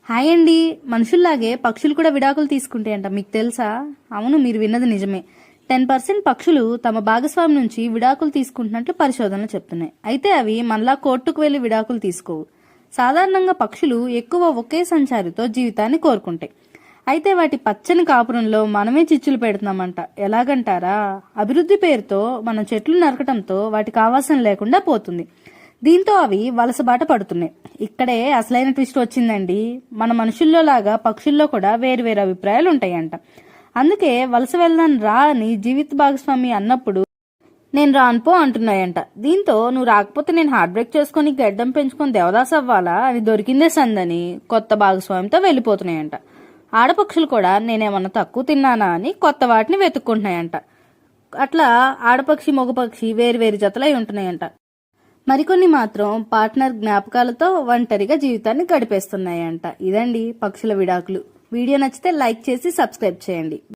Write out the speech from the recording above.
Hi అండి. మనుషుల్లాగే పక్షులు కూడా విడాకులు తీసుకుంటాయంట, మీకు తెలుసా? అవును, మీరు విన్నది నిజమే. 10% పక్షులు తమ భాగస్వామి నుంచి విడాకులు తీసుకుంటున్నట్లు పరిశోధనలు చెప్తున్నాయి. అయితే అవి మనలా కోర్టుకు వెళ్లి విడాకులు తీసుకోవు. సాధారణంగా పక్షులు ఎక్కువ ఒకే సంచారితో జీవితాన్ని కోరుకుంటాయి. అయితే వాటి పచ్చని కాపురంలో మనమే చిచ్చులు పెడుతున్నామంట. ఎలాగంటారా? అభివృద్ధి పేరుతో మనం చెట్లు నరకటంతో వాటికి ఆవాసం లేకుండా పోతుంది. దీంతో అవి వలసబాట పడుతున్నాయి. ఇక్కడే అసలైన ట్విస్ట్ వచ్చిందండి. మన మనుషుల్లో లాగా పక్షుల్లో కూడా వేరు అభిప్రాయాలు ఉంటాయంట. అందుకే వలస వెళ్దాం రా అని జీవిత భాగస్వామి అన్నప్పుడు నేను రానుపో అంటున్నాయంట. దీంతో నువ్వు రాకపోతే నేను హార్ట్ బ్రేక్ చేసుకుని గడ్డం పెంచుకొని దేవదాస్ అవ్వాలా అని దొరికిందే సందని కొత్త భాగస్వామితో వెళ్లిపోతున్నాయంట. ఆడపక్షులు కూడా నేనేమన్నా తక్కువ తిన్నానా అని కొత్త వాటిని వెతుక్కుంటున్నాయంట. అట్లా ఆడపక్షి మగపక్షి వేరు జతలై ఉంటున్నాయంట. మరికొన్ని మాత్రం పార్ట్నర్ జ్ఞాపకాలతో ఒంటరిగా జీవితాన్ని గడిపేస్తున్నాయంట. ఇదండి పక్షుల విడాకులు. వీడియో నచ్చితే లైక్ చేసి సబ్స్క్రైబ్ చేయండి.